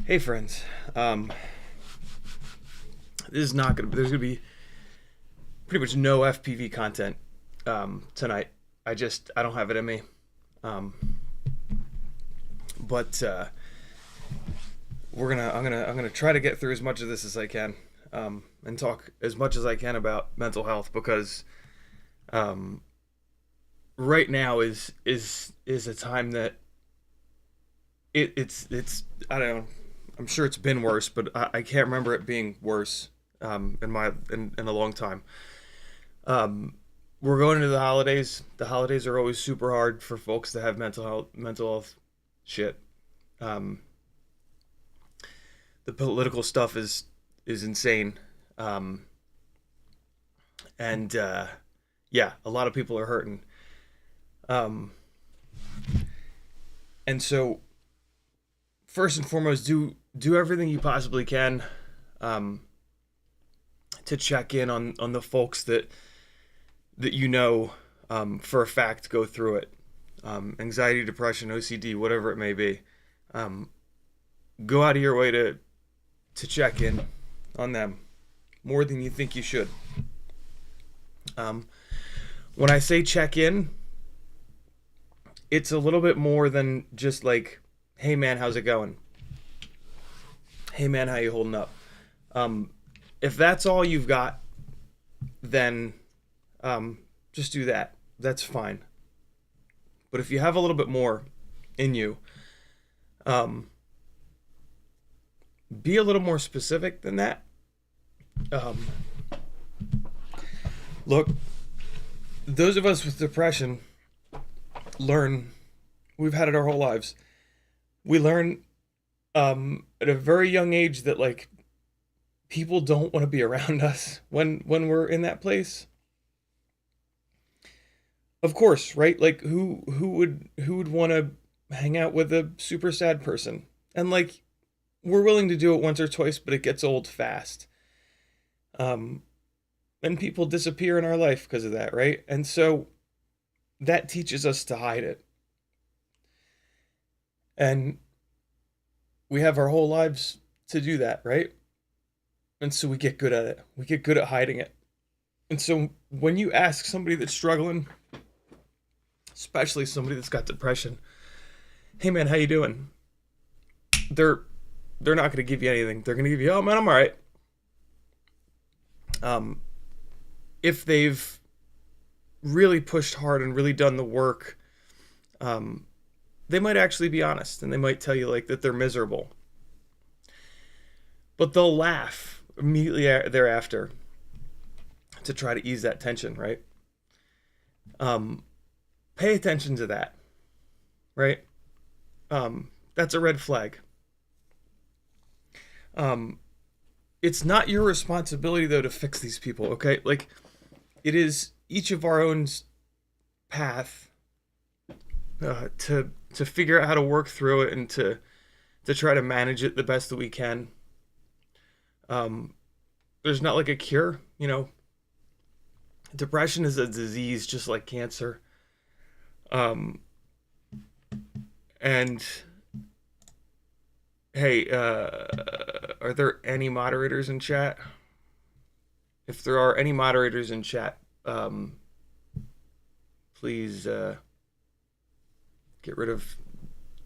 Hey friends, this is not gonna. There's gonna be pretty much no FPV content tonight. I don't have it in me. Um, but I'm gonna try to get through as much of this as I can, and talk as much as I can about mental health because um, right now is a time that it's I don't know. I'm sure it's been worse, but I can't remember it being worse in a long time. Um, we're going into the holidays. The holidays are always super hard for folks that have mental health shit. Um, the political stuff is insane, um, and yeah, a lot of people are hurting. Um, and so first and foremost, do everything you possibly can um, to check in on the folks that you know for a fact go through it. Anxiety, depression, OCD, whatever it may be. Um, Go out of your way to check in on them more than you think you should. Um, when I say check in, it's a little bit more than just like, hey man, how's it going? Hey man, how you holding up? Um, if that's all you've got, then just do that. That's fine. But if you have a little bit more in you, um, be a little more specific than that. Um, Look, those of us with depression learn, we've had it our whole lives. We learn at a very young age that like people don't want to be around us when we're in that place. Of course, right? Like who would want to hang out with a super sad person? And like we're willing to do it once or twice, but it gets old fast. Um and people disappear in our life because of that, right? And so that teaches us to hide it. And we have our whole lives to do that, right? And so we get good at it. We get good at hiding it. And so when you ask somebody that's struggling, especially somebody that's got depression, hey man, how you doing? They're they're not going to give you anything. They're going to give you, oh man, I'm all right. Um, if they've really pushed hard and really done the work, um, they might actually be honest and they might tell you like that they're miserable. But they'll laugh immediately thereafter to try to ease that tension, right? Um, Pay attention to that, right? That's a red flag. Um, it's not your responsibility though to fix these people, okay? Like it is each of our own path to figure out how to work through it and to try to manage it the best that we can. Um, there's not like a cure, you know. Depression is a disease just like cancer. Um, and hey, are there any moderators in chat? If there are any moderators in chat, please get rid of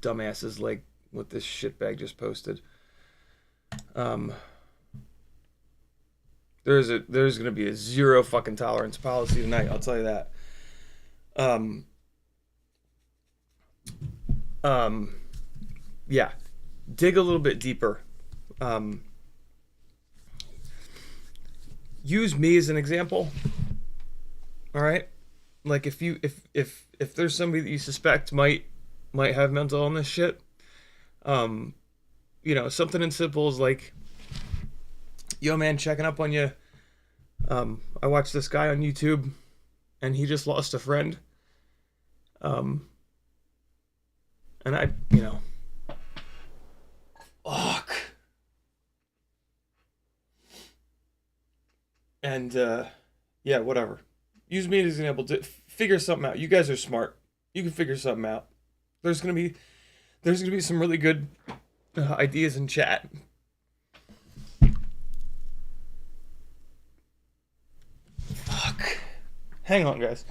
dumbasses like what this shitbag just posted. Um, there's gonna be a zero fucking tolerance policy tonight. I'll tell you that. Um, um, yeah, dig a little bit deeper. Um, Use me as an example. All right, like if there's somebody that you suspect might have mental illness shit, um, you know, something as simple as like, yo man, checking up on you. I watched this guy on YouTube, and he just lost a friend. Um, and I, you know, fuck. And yeah, whatever. Use me as an example to figure something out. You guys are smart. You can figure something out. There's gonna be some really good ideas in chat. Fuck. Hang on, guys.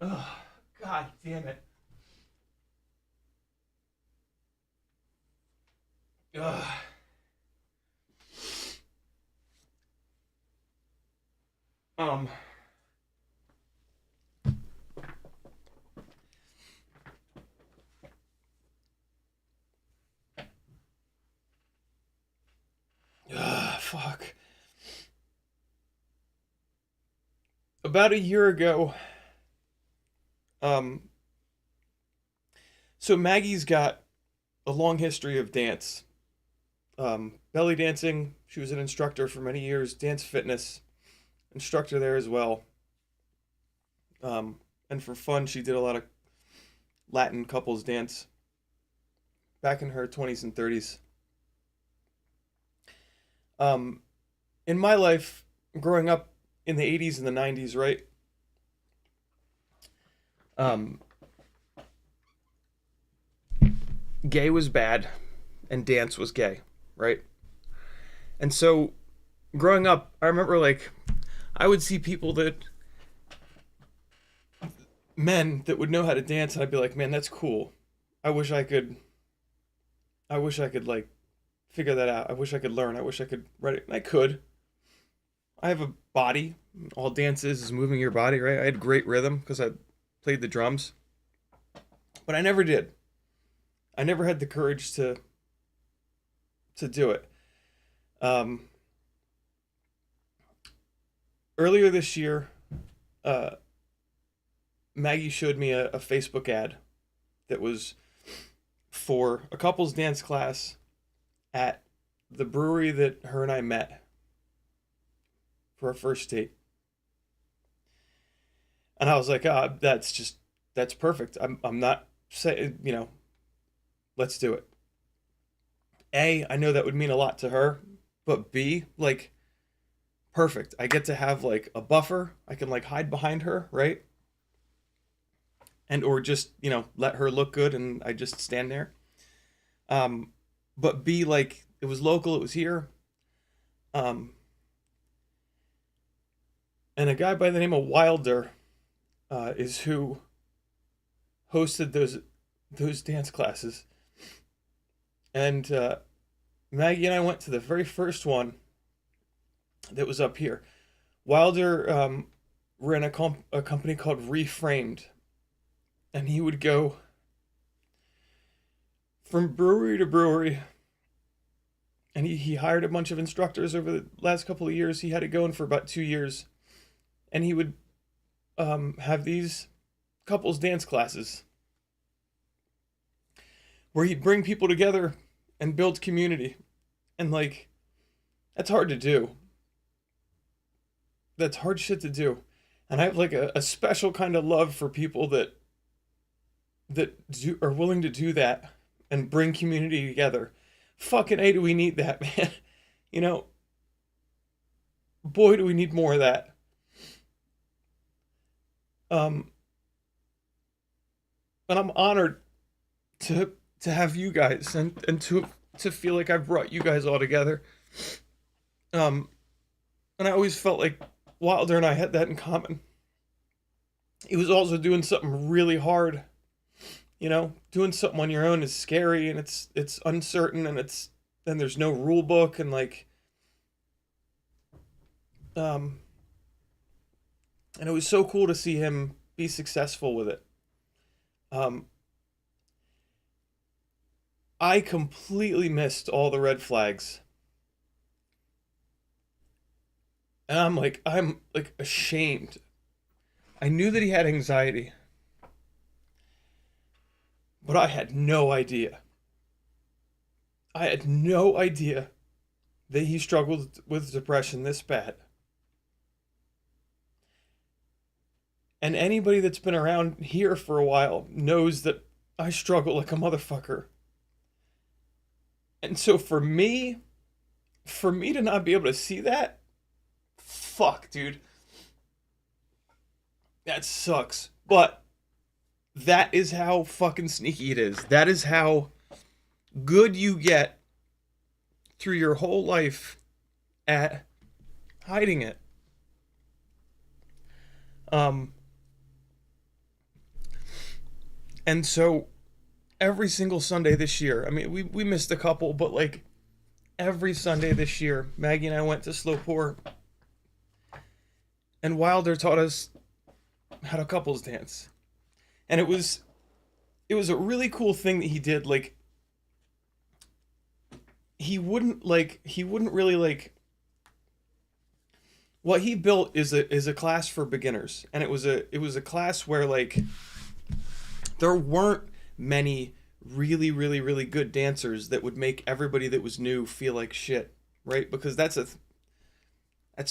Oh, God damn it. Ugh. Um. Fuck. About a year ago, um, so Maggie's got a long history of dance. Belly dancing. She was an instructor for many years. Dance fitness instructor there as well. And for fun, she did a lot of Latin couples dance back in her 20s and 30s. Um, in my life, growing up in the 80s and the 90s, right? Um, Gay was bad and dance was gay, right? And so growing up, I remember like I would see people that men that would know how to dance and I'd be like, "Man, that's cool. I wish I could like figure that out. I wish I could learn. I wish I could write it." And I could. I have a body. All dance is moving your body, right? I had great rhythm because I played the drums. But I never did. I never had the courage to do it. Um, Earlier this year, uh, Maggie showed me a Facebook ad that was for a couples dance class at the brewery that her and I met for our first date. And I was like, ah, that's perfect. I'm not saying, let's do it. A, I know that would mean a lot to her, but B, like, perfect. I get to have like a buffer. I can like hide behind her, right? And or just, let her look good and I just stand there. Um, but B, like, it was local, it was here. Um, and a guy by the name of Wilder is who hosted those dance classes. And Maggie and I went to the very first one that was up here. Wilder ran a company called Reframed, and he would go from brewery to brewery, and he hired a bunch of instructors over the last couple of years. He had it going for about 2 years, and he would have these couples dance classes where he'd bring people together and build community. And like, that's hard to do. That's hard shit to do. And I have like a special kind of love for people that are willing to do that and bring community together. Fucking A, do we need that, man? You know, boy, do we need more of that. Um, and I'm honored to have you guys and to feel like I've brought you guys all together. Um, and I always felt like Wilder and I had that in common. He was also doing something really hard. Doing something on your own is scary and it's uncertain and then there's no rule book and like um and it was so cool to see him be successful with it. Um I completely missed all the red flags. And I'm like ashamed. I knew that he had anxiety, but I had no idea. I had no idea that he struggled with depression this bad. And anybody that's been around here for a while knows that I struggle like a motherfucker. And so for me to not be able to see that, fuck, dude. That sucks. But that is how fucking sneaky it is. That is how good you get through your whole life at hiding it. Um, and so every single Sunday this year, I mean, we missed a couple, but like every Sunday this year, Maggie and I went to Slow Pour, and Wilder taught us how to couples dance. And it was a really cool thing that he did. Like he wouldn't really like what he built is a class for beginners, and it was a class where like there weren't many really really really good dancers that would make everybody that was new feel like shit, right? Because that's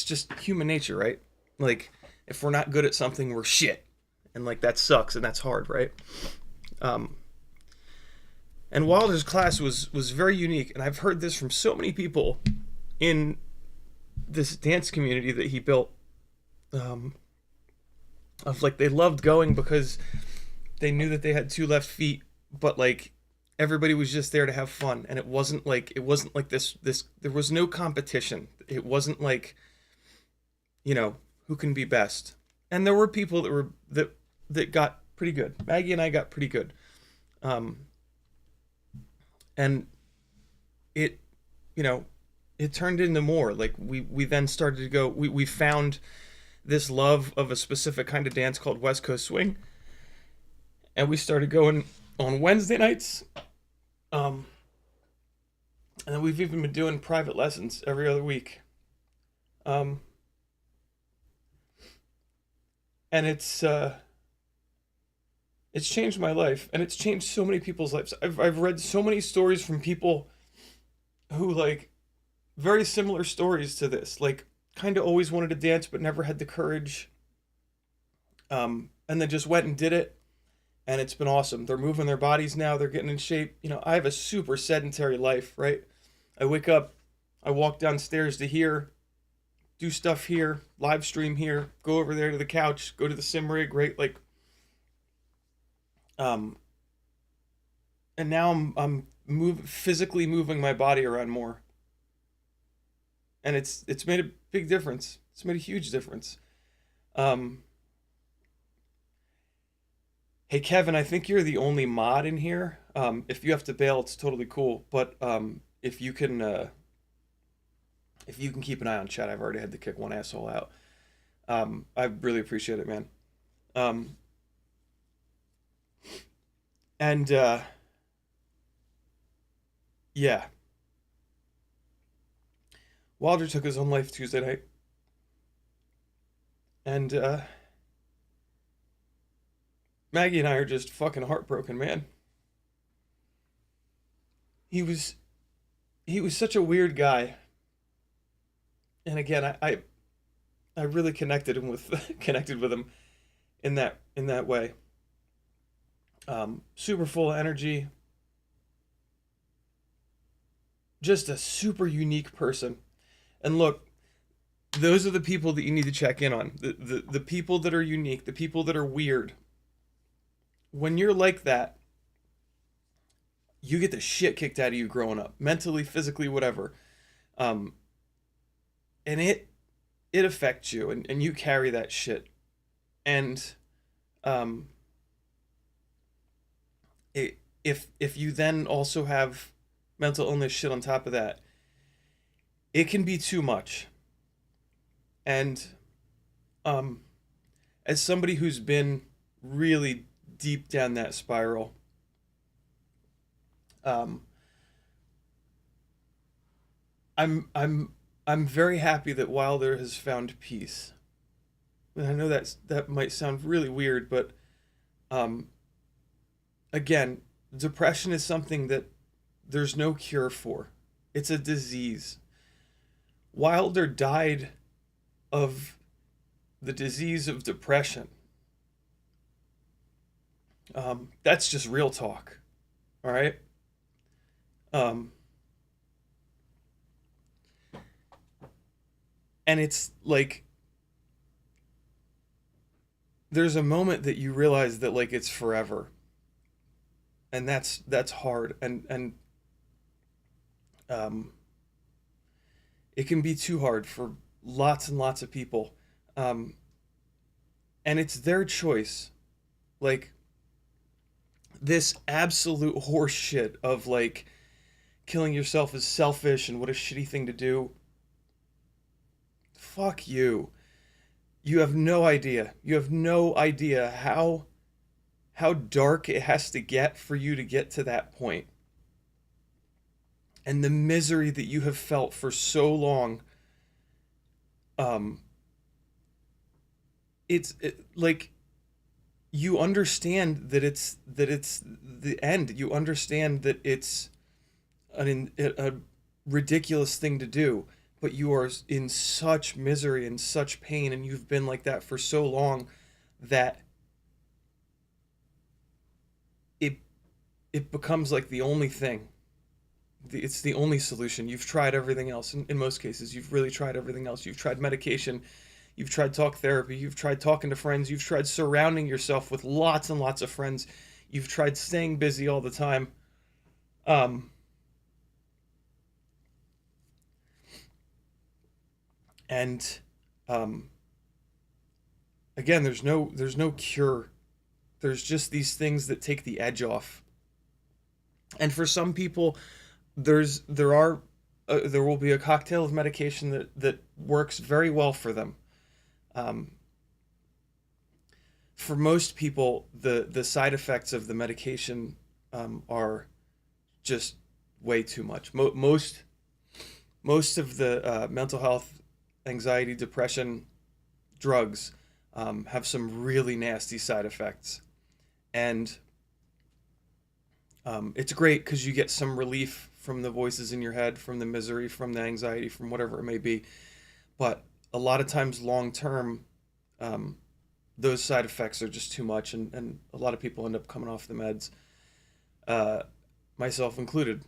just human nature, right? Like if we're not good at something, we're shit, and like that sucks and that's hard, right? Um, and Wilder's class was very unique, and I've heard this from so many people in this dance community that he built. Um, of like they loved going because they knew that they had two left feet, but like everybody was just there to have fun, and it wasn't like this. There was no competition. It wasn't like, who can be best. And there were people that got pretty good. Maggie and I got pretty good. Um, and it you know it turned into more. Like we then started to go. We found this love of a specific kind of dance called West Coast swing, and we started going on Wednesday nights. Um, and then we've even been doing private lessons every other week. Um, and it's changed my life, and it's changed so many people's lives. I've read so many stories from people who like very similar stories to this, like kind of always wanted to dance but never had the courage, and then just went and did it, and it's been awesome. They're moving their bodies now, they're getting in shape. I have a super sedentary life, right? I wake up, I walk downstairs to here, do stuff here, live stream here, go over there to the couch, go to the sim rig, right? Like, um, and now I'm physically moving my body around more, and it's made a big difference. It's made a huge difference. Um, hey Kevin, I think you're the only mod in here. If you have to bail, it's totally cool. But if you can keep an eye on chat, I've already had to kick one asshole out. I really appreciate it, man. Um, and yeah, Wilder took his own life Tuesday night, and Maggie and I are just fucking heartbroken, man. He was he was such a weird guy, and again, I really connected him with connected with him in that way. Super full of energy, just a super unique person. And look, those are the people that you need to check in on. The people that are unique, the people that are weird. When you're like that, you get the shit kicked out of you growing up, mentally, physically, whatever. Um, and it affects you, and you carry that shit. And um, if you then also have mental illness shit on top of that, it can be too much. And um, as somebody who's been really deep down that spiral, um, I'm very happy that Wilder has found peace. And I know that might sound really weird, but um, again, depression is something that there's no cure for. It's a disease. Wilder died of the disease of depression. That's just real talk. All right. Um, and it's like there's a moment that you realize that like it's forever, and that's hard. And Um, it can be too hard for lots and lots of people. Um, and it's their choice. Like, this absolute horse shit of like killing yourself is selfish and what a shitty thing to do. Fuck you. You have no idea. You have no idea how dark it has to get for you to get to that point. And the misery that you have felt for so long. Um like, you understand that it's the end. You understand that it's a ridiculous thing to do, but you are in such misery and such pain, and you've been like that for so long that it it becomes like the only thing. It's the only solution. You've tried everything else. In most cases, you've really tried everything else. You've tried medication. You've tried talk therapy. You've tried talking to friends. You've tried surrounding yourself with lots and lots of friends. You've tried staying busy all the time. Um, and um, again, there's no cure. There's just these things that take the edge off. And for some people, there will be a cocktail of medication that works very well for them. Um, for most people, the side effects of the medication are just way too much. Most of the mental health, anxiety, depression drugs have some really nasty side effects, and it's great because you get some relief from the voices in your head, from the misery, from the anxiety, from whatever it may be. But a lot of times, long term, um, those side effects are just too much, and a lot of people end up coming off the meds, uh, myself included.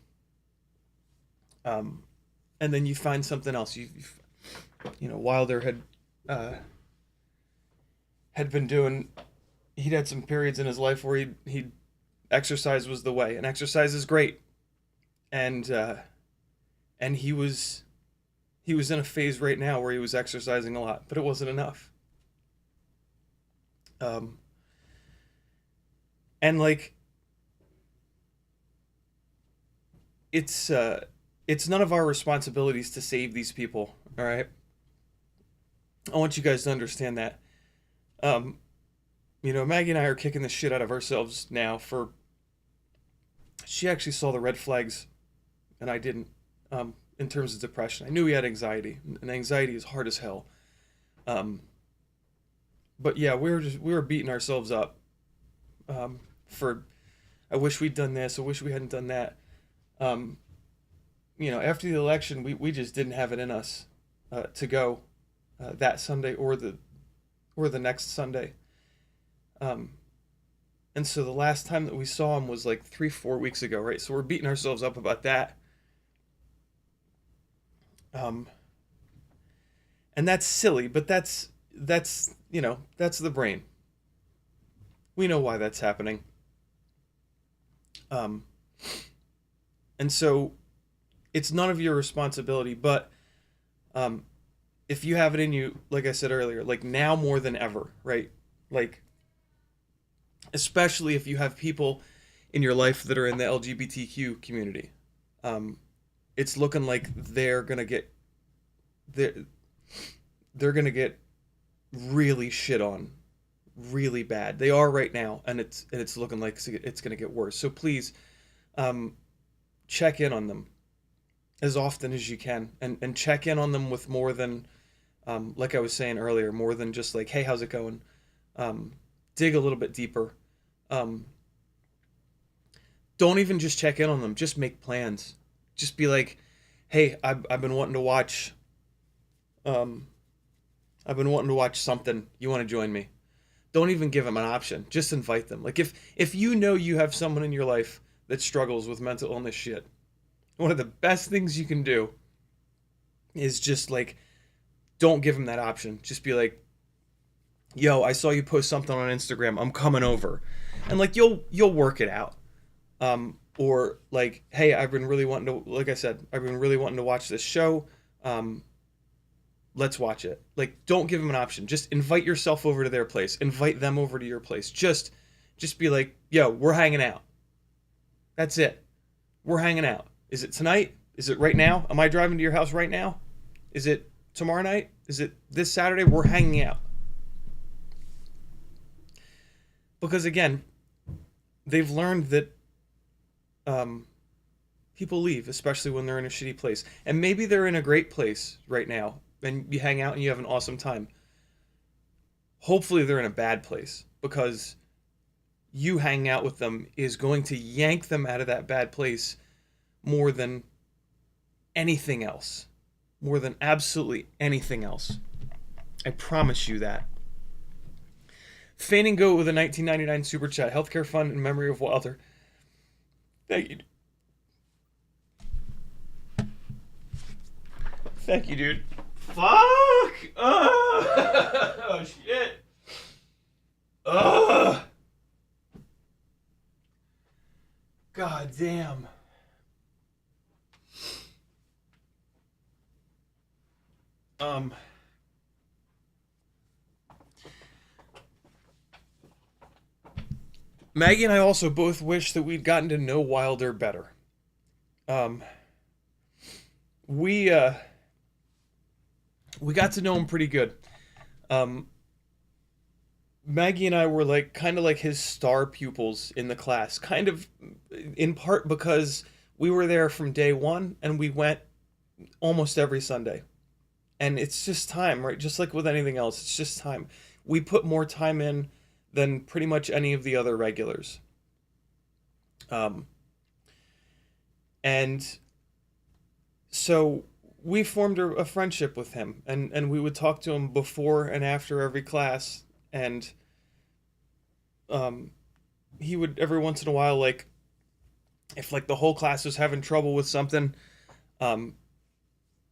Um, and then you find something else. Wilder uh, had been doing. He'd had some periods in his life where he exercise was the way, and exercise is great. And he was in a phase right now where he was exercising a lot, but it wasn't enough. Um, and like, it's none of our responsibilities to save these people. All right, I want you guys to understand that. Um, Maggie and I are kicking the shit out of ourselves now for she actually saw the red flags and I didn't. In terms of depression, I knew he had anxiety, and anxiety is hard as hell. Um, but yeah, we were beating ourselves up for. I wish we'd done this. I wish we hadn't done that. Um, After the election, we just didn't have it in us to go that Sunday or the next Sunday. Um, and so the last time that we saw him was like 3-4 weeks ago, right? So we're beating ourselves up about that. Um, and that's silly, but that's the brain. We know why that's happening. Um, and so it's none of your responsibility, but um, if you have it in you, like I said earlier, like now more than ever, right? Like, especially if you have people in your life that are in the LGBTQ community. Um, it's looking like they're, they're gonna get really shit on, really bad. They are right now, and it's looking like it's gonna get worse. So please, um, check in on them as often as you can, and check in on them with more than, like I was saying earlier, more than just like, hey, how's it going? Um, Dig a little bit deeper. Um, don't even just check in on them. Just make plans. Just be like, hey, I've been wanting to watch. Um, I've been wanting to watch something. You want to join me? Don't even give them an option. Just invite them. Like, if you know you have someone in your life that struggles with mental illness shit, one of the best things you can do is just like, don't give them that option. Just be like, yo, I saw you post something on Instagram. I'm coming over, and like you'll work it out. or like, hey, I've been really wanting to, like I said, I've been really wanting to watch this show. Um, let's watch it. Like, don't give them an option. Just invite yourself over to their place. Invite them over to your place. Just be like, yo, we're hanging out. That's it. We're hanging out. Is it tonight? Is it right now? Am I driving to your house right now? Is it tomorrow night? Is it this Saturday? We're hanging out. Because again, they've learned that um, people leave, especially when they're in a shitty place. And maybe they're in a great place right now, and you hang out and you have an awesome time. Hopefully, they're in a bad place, because you hanging out with them is going to yank them out of that bad place more than anything else. More than absolutely anything else. I promise you that. Feigning Goat with a 1999 super chat. Healthcare fund in memory of Wilder. Thank you. Thank you, dude. Fuck! Oh, shit. Ugh. God damn. Maggie and I also both wish that we'd gotten to know Wilder better. Um, we uh, we got to know him pretty good. Um, Maggie and I were like kind of like his star pupils in the class, kind of in part because we were there from day one and we went almost every Sunday. And it's just time, right? Just like with anything else, it's just time. We put more time in than pretty much any of the other regulars. Um, and so we formed a friendship with him, and we would talk to him before and after every class, and um, he would every once in a while, like, if like the whole class was having trouble with something, um,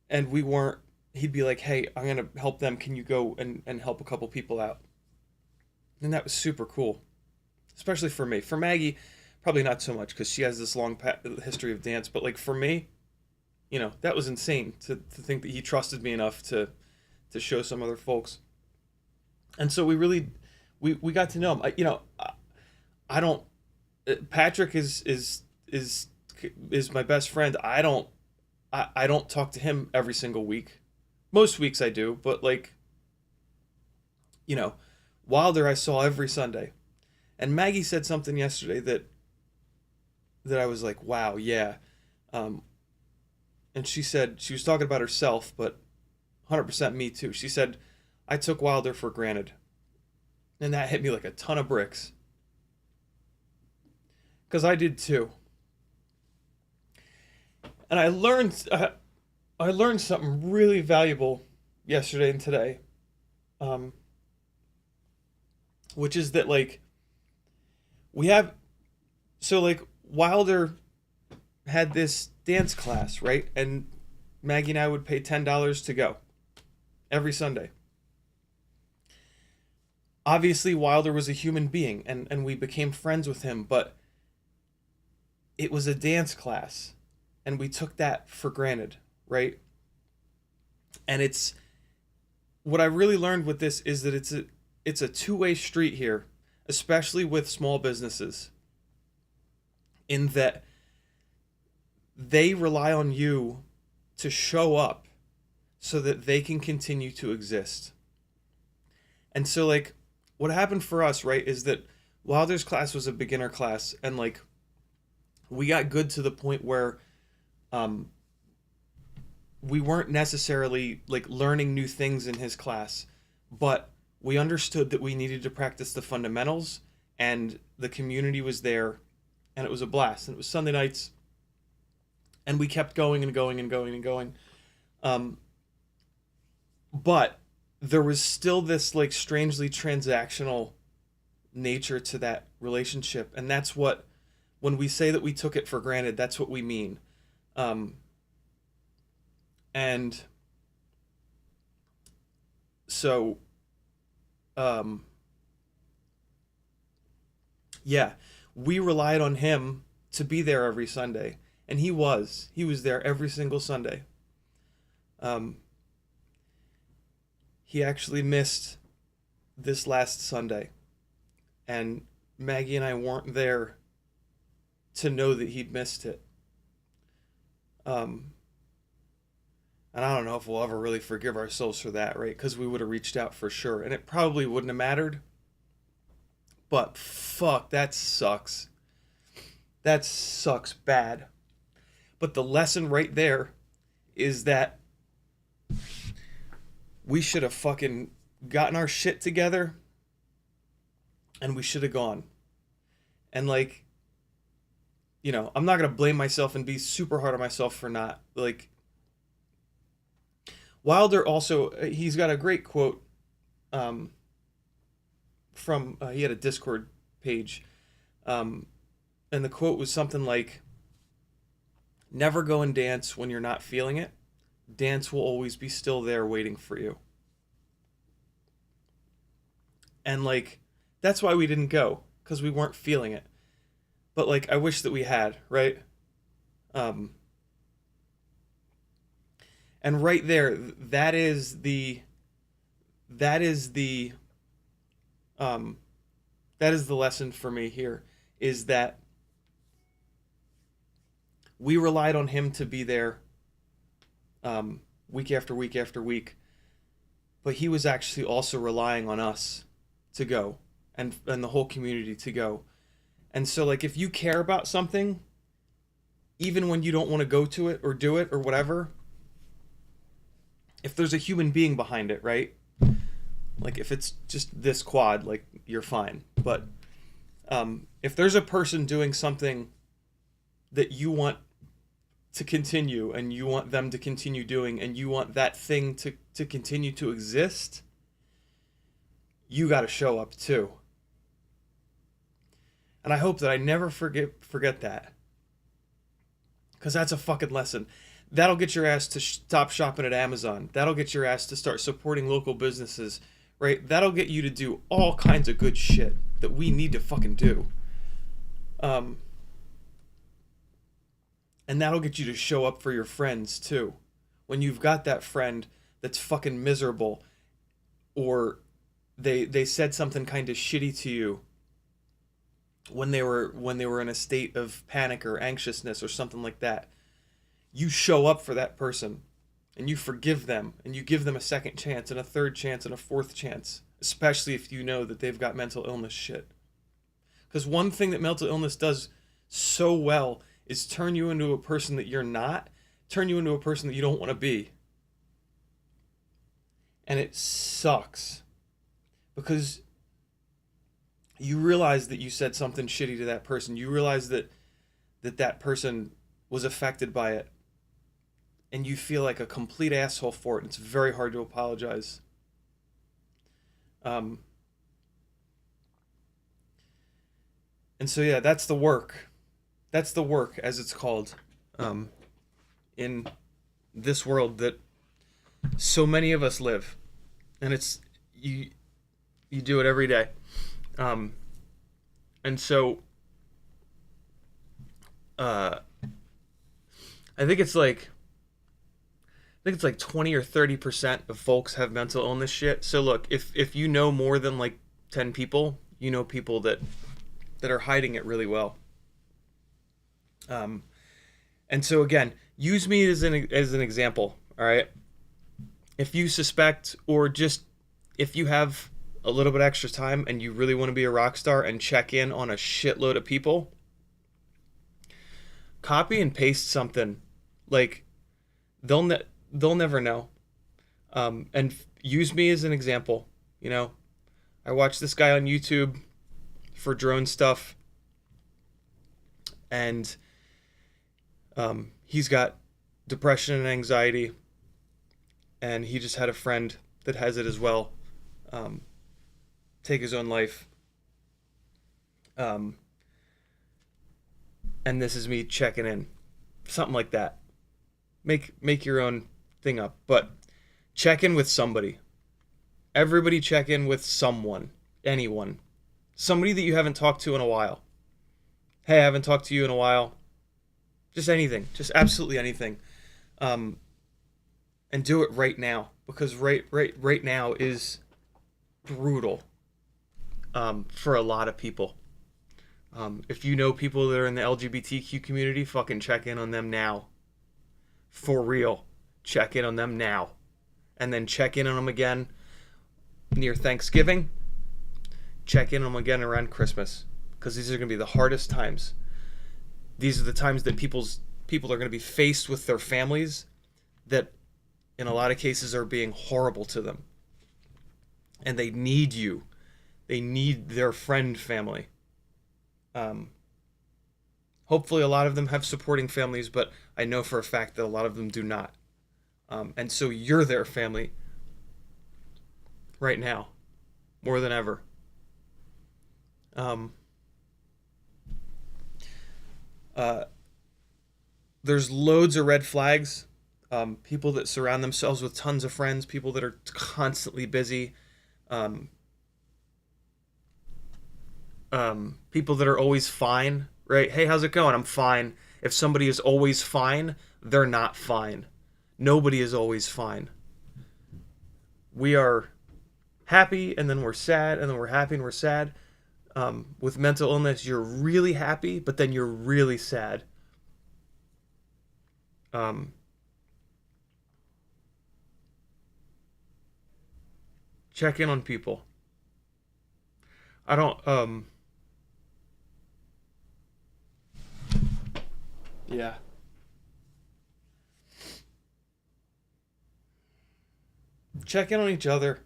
and we weren't, he'd be like, hey, I'm gonna help them, can you go and help a couple people out? And that was super cool, especially for me. For Maggie, probably not so much, because she has this long history of dance, but like for me, that was insane to think that he trusted me enough to show some other folks. And so we really we got to know him. I don't, Patrick is my best friend. I don't talk to him every single week. Most weeks I do, but like, Wilder I saw every Sunday. And Maggie said something yesterday that I was like, wow, yeah. And she said, she was talking about herself, but 100% me too. She said, I took Wilder for granted. And that hit me like a ton of bricks. Because I did too. And I learned something really valuable yesterday and today. Which is that, like, like, Wilder had this dance class, right? And Maggie and I would pay $10 to go every Sunday. Obviously, Wilder was a human being, and we became friends with him, but it was a dance class, and we took that for granted, right? And it's what I really learned with this is that it's a two-way street here, especially with small businesses, in that they rely on you to show up so that they can continue to exist. And so, like, what happened for us, right, is that Wilder's class was a beginner class, and like, we got good to the point where we weren't necessarily like learning new things in his class, but we understood that we needed to practice the fundamentals, and the community was there, and it was a blast. And it was Sunday nights, and we kept going and going and going and going. But there was still this like strangely transactional nature to that relationship, and that's what, when we say that we took it for granted, that's what we mean. And so, yeah, we relied on him to be there every Sunday. And he was there every single Sunday. He actually missed this last Sunday, and Maggie and I weren't there to know that he'd missed it. And I don't know if we'll ever really forgive ourselves for that, right? Because we would have reached out for sure, and it probably wouldn't have mattered. But fuck, that sucks. That sucks bad. But the lesson right there is that we should have fucking gotten our shit together, and we should have gone. And like, you know, I'm not gonna blame myself and be super hard on myself for not, like, Wilder also, he's got a great quote from, he had a Discord page, and the quote was something like, never go and dance when you're not feeling it. Dance will always be still there waiting for you. And like, that's why we didn't go, because we weren't feeling it. But like, I wish that we had, right? And right there, that is the lesson for me here, is that we relied on him to be there week after week after week, but he was actually also relying on us to go, and the whole community to go. And so like, if you care about something, even when you don't want to go to it or do it or whatever, if there's a human being behind it, right? Like if it's just this quad, like, you're fine. But if there's a person doing something that you want to continue, and you want them to continue doing, and you want that thing to continue to exist, you got to show up too. And I hope that I never forget that, because that's a fucking lesson. That'll get your ass to stop shopping at Amazon. That'll get your ass to start supporting local businesses, right? That'll get you to do all kinds of good shit that we need to fucking do. And that'll get you to show up for your friends too. When you've got that friend that's fucking miserable, or they said something kind of shitty to you when they were in a state of panic or anxiousness or something like that, you show up for that person, and you forgive them, and you give them a second chance and a third chance and a fourth chance, especially if you know that they've got mental illness shit. Because one thing that mental illness does so well is turn you into a person that you're not, turn you into a person that you don't want to be. And it sucks, because you realize that you said something shitty to that person. You realize that that person was affected by it, and you feel like a complete asshole for it. It's very hard to apologize. And so yeah, that's the work. That's the work, as it's called, in this world that so many of us live, and it's you do it every day. And so I think it's like 20 or 30% of folks have mental illness shit. So look, if you know more than like 10 people, you know people that are hiding it really well. And so again, use me as an example, all right? If you suspect, or just if you have a little bit extra time and you really want to be a rock star and check in on a shitload of people, copy and paste something. Like, they'll never know. And use me as an example. You know, I watch this guy on YouTube for drone stuff, and he's got depression and anxiety, and he just had a friend that has it as well, take his own life. And this is me checking in, something like that. Make your own thing up, but check in with somebody. Everybody check in with someone, anyone, somebody that you haven't talked to in a while. Hey, I haven't talked to you in a while. Just anything, just absolutely anything. Um, and do it right now, because right now is brutal, for a lot of people. If you know people that are in the LGBTQ community, fucking check in on them now. For real. Check in on them now. And then check in on them again near Thanksgiving. Check in on them again around Christmas. Because these are going to be the hardest times. These are the times that people are going to be faced with their families that in a lot of cases are being horrible to them. And they need you. They need their friend family. Um, Hopefully, a lot of them have supporting families, but I know for a fact that a lot of them do not. And so you're their family right now, more than ever. Um, uh, there's loads of red flags. People that surround themselves with tons of friends, people that are constantly busy, um, people that are always fine, right? Hey, how's it going? I'm fine. If somebody is always fine, they're not fine. Nobody is always fine. We are happy and then we're sad and then we're happy and we're sad. With mental illness, you're really happy, but then you're really sad. Um, Check in on people. I don't. Yeah. Check in on each other.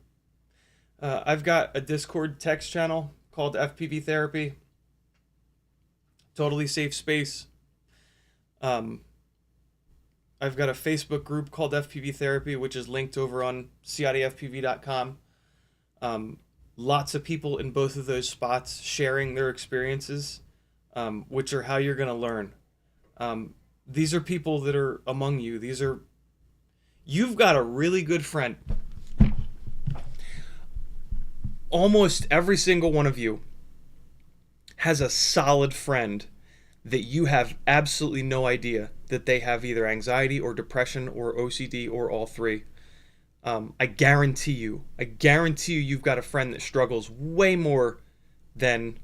I've got a Discord text channel called FPV Therapy. Totally safe space. Um, I've got a Facebook group called FPV Therapy, which is linked over on CiottiFPV.com. Um, Lots of people in both of those spots sharing their experiences, which are how you're going to learn. These are people that are among you. You've got a really good friend. Almost every single one of you has a solid friend that you have absolutely no idea that they have either anxiety or depression or OCD or all three. I guarantee you, you've got a friend that struggles way more than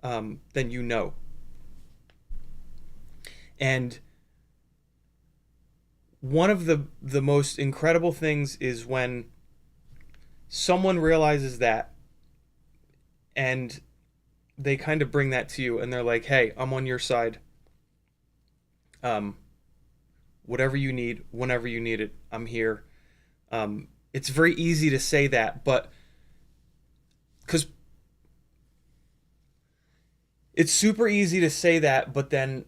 you know. And one of the most incredible things is when someone realizes that and they kind of bring that to you and they're like, hey, I'm on your side. Um, Whatever you need, whenever you need it, I'm here. It's very easy to say that, but because it's super easy to say that, but then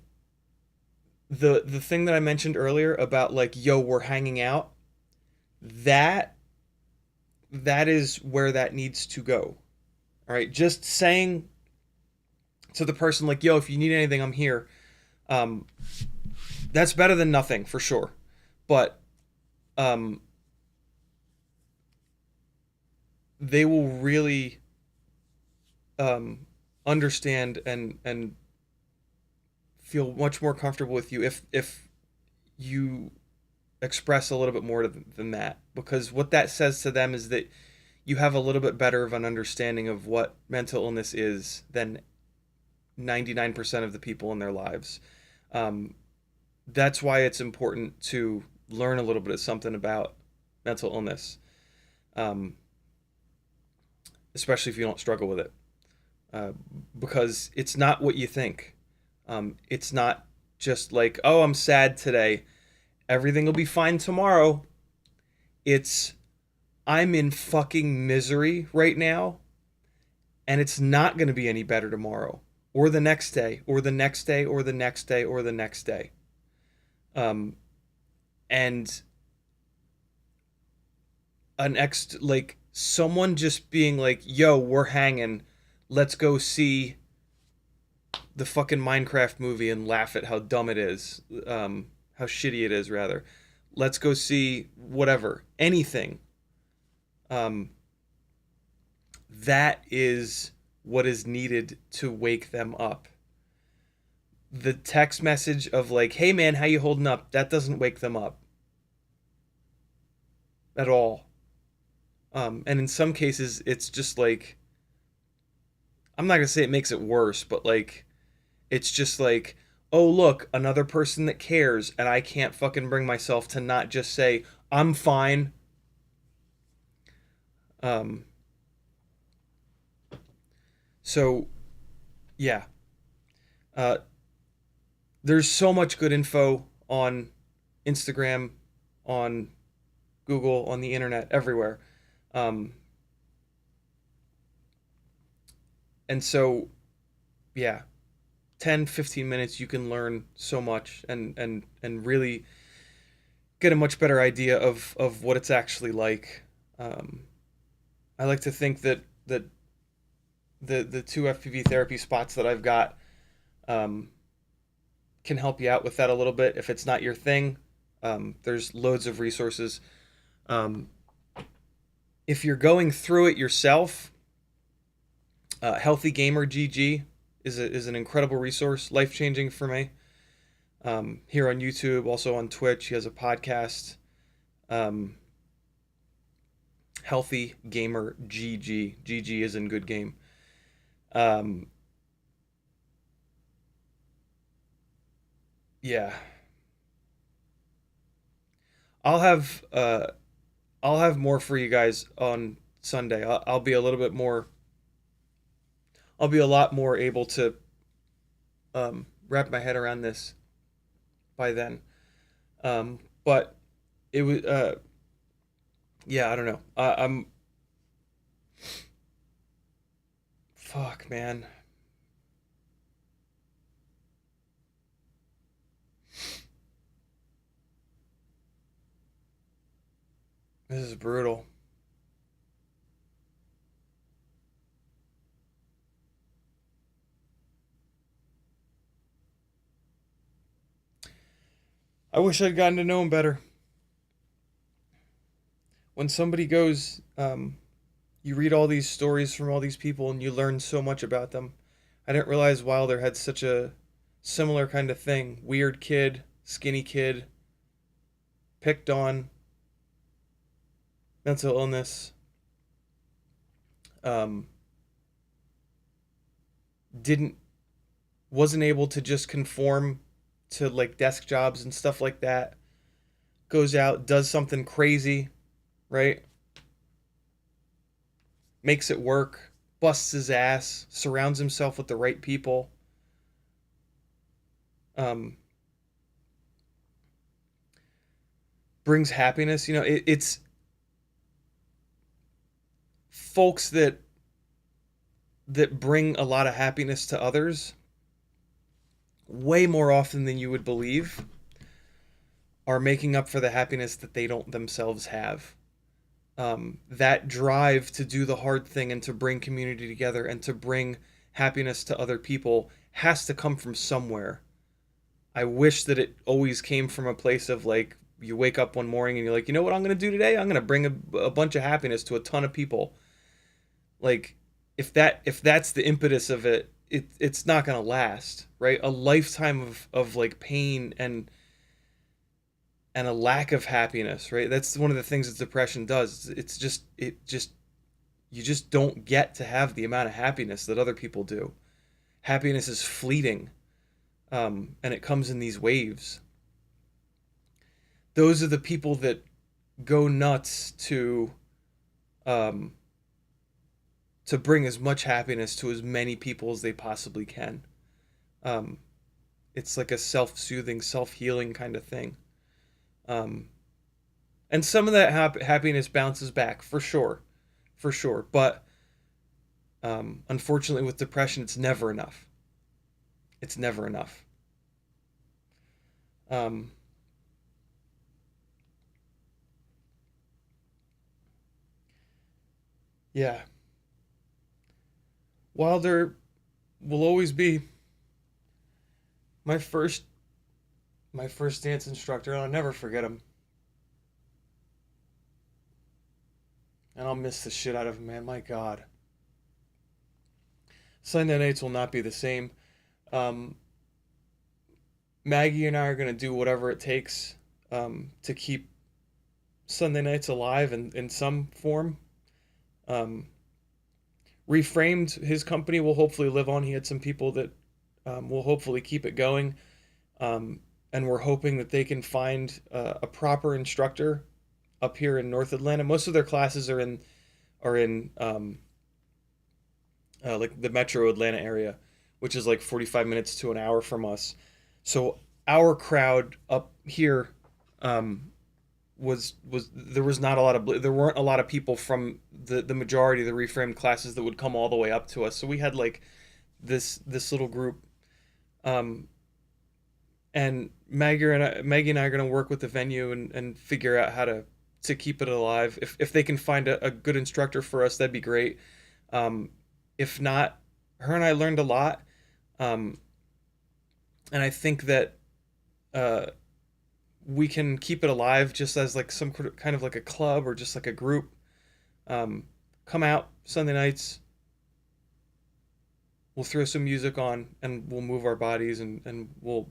the thing that I mentioned earlier about like, yo, we're hanging out, that that is where that needs to go. All right, just saying to the person like, yo, if you need anything, I'm here. Um, that's better than nothing for sure, but um, they will really understand and feel much more comfortable with you if you express a little bit more than that, because what that says to them is that you have a little bit better of an understanding of what mental illness is than 99% of the people in their lives. Um, that's why it's important to learn a little bit of something about mental illness, um, especially if you don't struggle with it, uh, because it's not what you think. It's not just like, oh, I'm sad today, everything will be fine tomorrow. It's, I'm in fucking misery right now, and it's not going to be any better tomorrow, or the next day, or the next day, or the next day, or the next day. Um, and like someone just being like, yo, we're hanging, let's go see the fucking Minecraft movie and laugh at how dumb it is, how shitty it is, rather. Let's go see whatever, anything. Um, that is what is needed to wake them up. the text message of like, "Hey man, how you holding up?" That doesn't wake them up at all. And in some cases, it's just like, I'm not gonna say it makes it worse, but like, it's just like, oh look, another person that cares, and I can't fucking bring myself to not just say I'm fine. Um, so yeah, uh, there's so much good info on Instagram, on Google, on the internet, everywhere. Um, and so yeah, 10, 15 minutes you can learn so much and really get a much better idea of what it's actually like. Um, I like to think that the two FPV therapy spots that I've got um, can help you out with that a little bit. If it's not your thing, there's loads of resources. Um, if you're going through it yourself, Healthy Gamer GG is an incredible resource, life changing for me. Here on YouTube, also on Twitch, he has a podcast. Um, Healthy Gamer GG. GG is in good game. Um, yeah, I'll have uh, I'll have more for you guys on Sunday. I'll be a little bit more. I'll be a lot more able to wrap my head around this by then. But it was yeah, I don't know. I'm fuck, man. This is brutal. I wish I'd gotten to know him better. When somebody goes, you read all these stories from all these people and you learn so much about them. I didn't realize Wilder had such a similar kind of thing. Weird kid, skinny kid, picked on, mental illness. Um, didn't wasn't able to just conform to like desk jobs and stuff like that. Goes out, does something crazy, right? Makes it work, busts his ass, surrounds himself with the right people. Um, brings happiness. It's folks that bring a lot of happiness to others way more often than you would believe are making up for the happiness that they don't themselves have. That drive to do the hard thing and to bring community together and to bring happiness to other people has to come from somewhere. I wish that it always came from a place of like, you wake up one morning and you're like, you know what I'm going to do today? I'm going to bring a bunch of happiness to a ton of people. Like, if that's the impetus of it, it's not going to last, right? A lifetime of like pain and a lack of happiness, right? That's one of the things that depression does. It just you just don't get to have the amount of happiness that other people do. Happiness is fleeting, and it comes in these waves. Those are the people that go nuts um, to bring as much happiness to as many people as they possibly can. Um, it's like a self-soothing, self-healing kind of thing. Um, and some of that happiness bounces back for sure. But unfortunately, with depression, it's never enough. It's never enough. Um, yeah, Wilder will always be my first my first dance instructor, and I'll never forget him. And I'll miss the shit out of him, man. My God, Sunday nights will not be the same. Um, Maggie and I are going to do whatever it takes to keep Sunday nights alive in some form. Um, Reframed, his company will hopefully live on. He had some people that will hopefully keep it going. Um, and we're hoping that they can find a proper instructor up here in North Atlanta. Most of their classes are in like the Metro Atlanta area, which is like 45 minutes to an hour from us. So our crowd up here um, was there was not a lot of there weren't a lot of people from the majority of the reframed classes that would come all the way up to us. So we had like this little group, um, and Maggie and I are gonna work with the venue and figure out how to keep it alive. If they can find a good instructor for us, that'd be great. Um, if not, her and I learned a lot, um, and I think that uh, we can keep it alive just as like some kind of like a club or just like a group. Um, Come out Sunday nights. We'll throw some music on and we'll move our bodies and we'll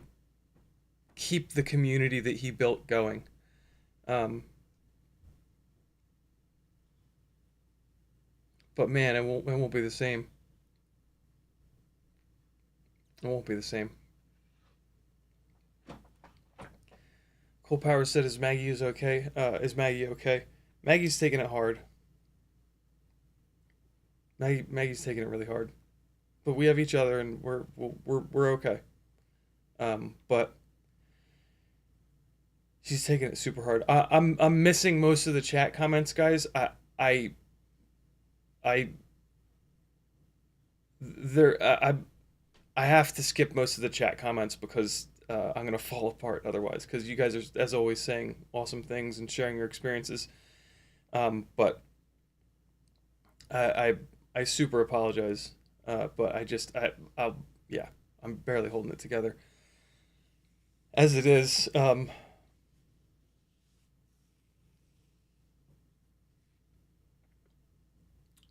keep the community that he built going. Um, but man, it won't be the same. It won't be the same. Cole Power said, "Is Maggie okay? Is Maggie okay? Maggie's taking it hard. Maggie's taking it really hard. But we have each other, and we're okay. But she's taking it super hard. I'm missing most of the chat comments, guys. I I there I have to skip most of the chat comments because I'm gonna fall apart otherwise. Because you guys are, as always, saying awesome things and sharing your experiences. But I I super apologize. But I'll yeah, I'm barely holding it together as it is.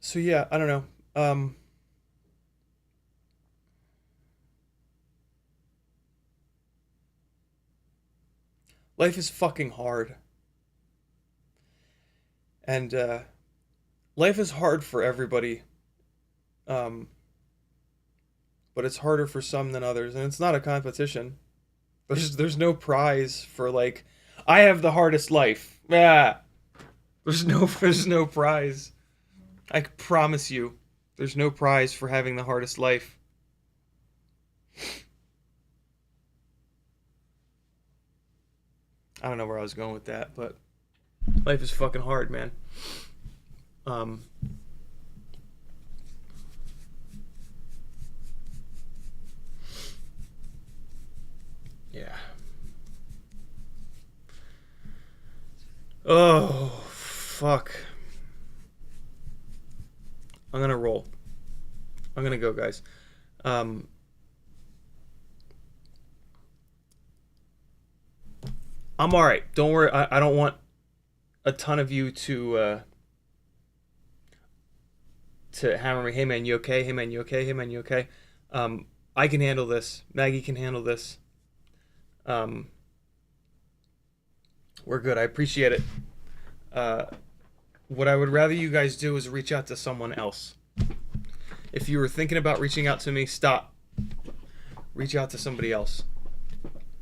So yeah, I don't know. Life is fucking hard, and life is hard for everybody. Um, but it's harder for some than others, and it's not a competition. There's no prize for like I have the hardest life. Yeah, there's no prize. I promise you, there's no prize for having the hardest life. I don't know where I was going with that, but life is fucking hard, man. Um, yeah. Oh, fuck. I'm gonna roll. I'm gonna go, guys. Um, I'm all right. Don't worry. I don't want a ton of you to hammer me. Hey man, you okay? Hey man, you okay? Hey man, you okay? I can handle this. Maggie can handle this. Um, we're good. I appreciate it. Uh, what I would rather you guys do is reach out to someone else. If you were thinking about reaching out to me, stop. Reach out to somebody else.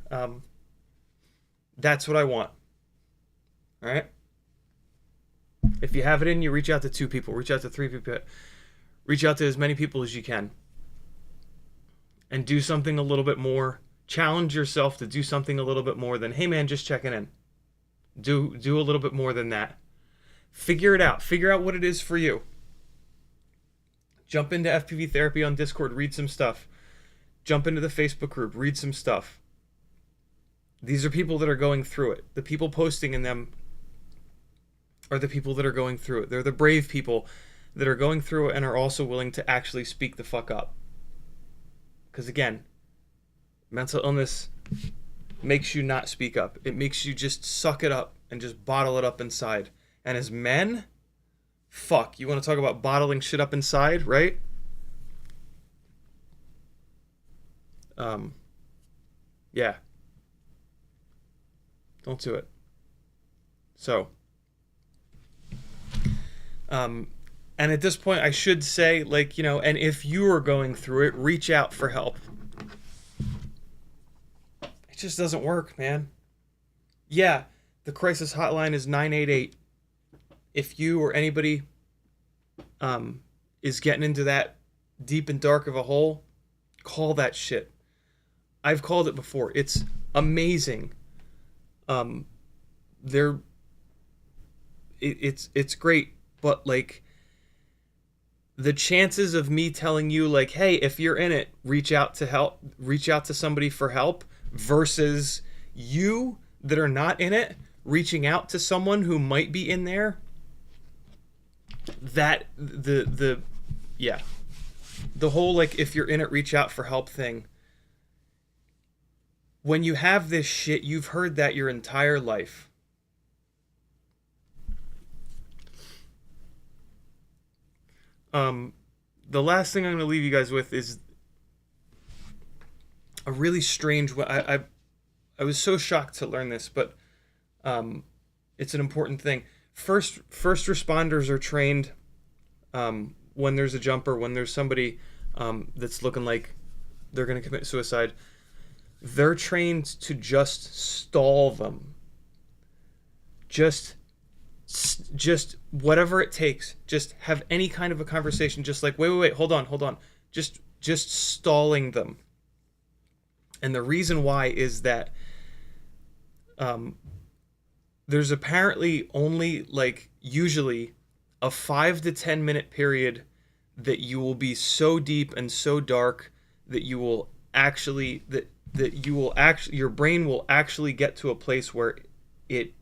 Um, that's what I want. All right. If you have it in you, reach out to 2 people. Reach out to 3 people. Reach out to as many people as you can. And do something a little bit more. Challenge yourself to do something a little bit more than, hey man, just checking in. Do a little bit more than that. Figure it out. Figure out what it is for you. Jump into FPV therapy on Discord. Read some stuff. Jump into the Facebook group. Read some stuff. These are people that are going through it. The people posting in them are the people that are going through it. They're the brave people that are going through it and are also willing to actually speak the fuck up. Because again, mental illness makes you not speak up. It makes you just suck it up and just bottle it up inside. And as men, fuck, you want to talk about bottling shit up inside, right? Yeah. Don't do it. So, and at this point, I should say, like, and if you are going through it, reach out for help. It just doesn't work, man. Yeah, the crisis hotline is 988. If you or anybody is getting into that deep and dark of a hole, call that shit. I've called it before. It's amazing. It's great, but like the chances of me telling you like, hey, if you're in it, reach out to somebody for help, versus you that are not in it reaching out to someone who might be in there, that the whole like if you're in it, reach out for help thing. When you have this shit, you've heard that your entire life. The last thing I'm going to leave you guys with is a really strange way. I was so shocked to learn this, but it's an important thing. First responders are trained when there's a jumper, when there's somebody that's looking like they're going to commit suicide. They're trained to just stall them. Just whatever it takes. Just have any kind of a conversation. Just like, wait, hold on. Just stalling them. And the reason why is that there's apparently only like usually a 5 to 10 minute period that you will be so deep and so dark that you will actually your brain will actually get to a place where it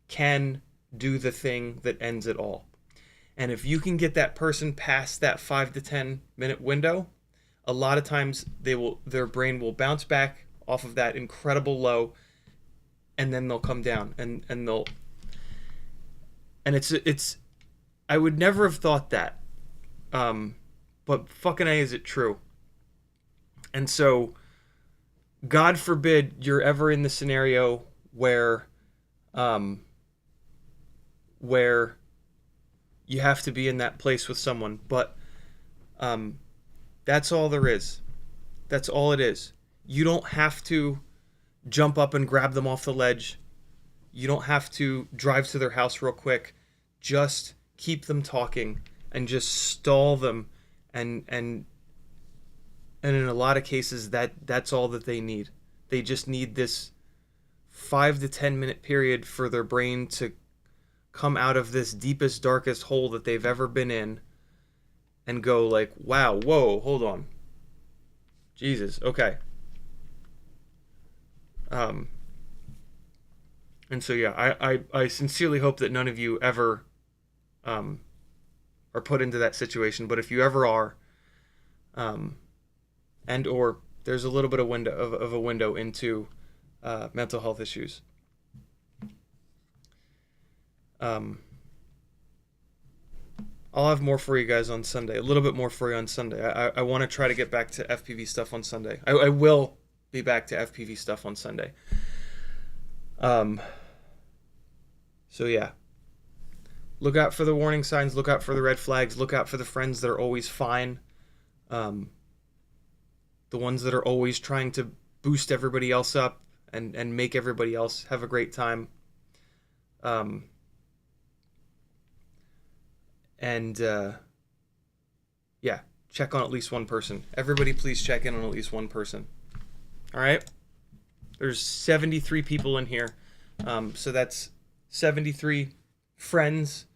can do the thing that ends it all. And if you can get that person past that 5 to 10 minute window, a lot of times their brain will bounce back off of that incredible low, and then they'll come down and it's I would never have thought that, but fucking A, is it true. And so God forbid you're ever in the scenario where you have to be in that place with someone, but that's all there is. That's all it is. You don't have to jump up and grab them off the ledge. You don't have to drive to their house real quick. Just keep them talking and just stall them, and in a lot of cases that's all that they need. They just need this 5 to 10 minute period for their brain to come out of this deepest, darkest hole that they've ever been in and go like, wow, whoa, hold on. Jesus, okay. And so yeah, I sincerely hope that none of you ever are put into that situation, but if you ever are, and or there's a little bit of a window into mental health issues. I'll have more for you guys on Sunday. A little bit more for you on Sunday. I want to try to get back to FPV stuff on Sunday. I will be back to FPV stuff on Sunday. So yeah. Look out for the warning signs. Look out for the red flags. Look out for the friends that are always fine. The ones that are always trying to boost everybody else up and make everybody else have a great time. Yeah, check on at least one person. Everybody please check in on at least one person. All right? There's 73 people in here. So that's 73 friends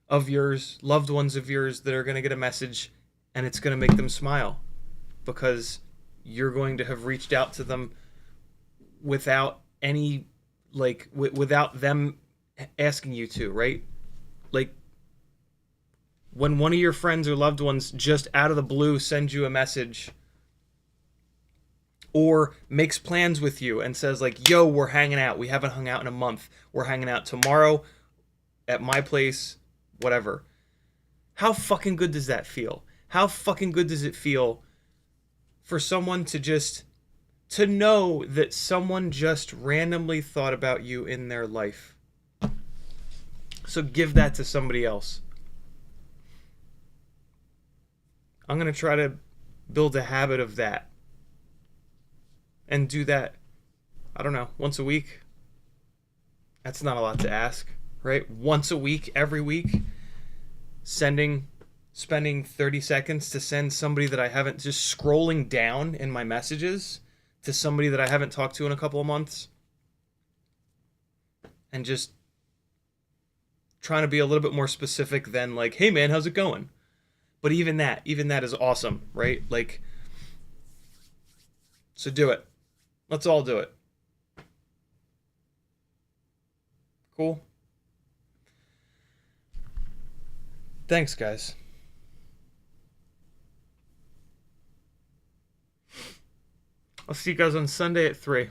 of yours, loved ones of yours that are going to get a message, and it's going to make them smile because you're going to have reached out to them without any, like, without them asking you to, right? Like, when one of your friends or loved ones just out of the blue sends you a message or makes plans with you and says like, yo, we're hanging out. We haven't hung out in a month. We're hanging out tomorrow at my place, whatever. How fucking good does that feel? How fucking good does it feel for someone to just to know that someone just randomly thought about you in their life. So give that to somebody else. I'm going to try to build a habit of that and do that, I don't know, once a week. That's not a lot to ask, right? Once a week, every week, spending 30 seconds to send somebody that I haven't, just scrolling down in my messages to somebody that I haven't talked to in a couple of months, and just trying to be a little bit more specific than like, hey man, how's it going? But even that is awesome, right? Like, so do it. Let's all do it. Cool. Thanks, guys. I'll see you guys on Sunday at 3.